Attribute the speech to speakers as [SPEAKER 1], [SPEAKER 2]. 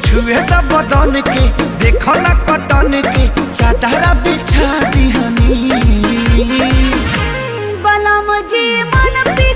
[SPEAKER 1] छुए त बदन के देखो ना कटन के चादरा बिछा दिहनी
[SPEAKER 2] बलम जी मन पी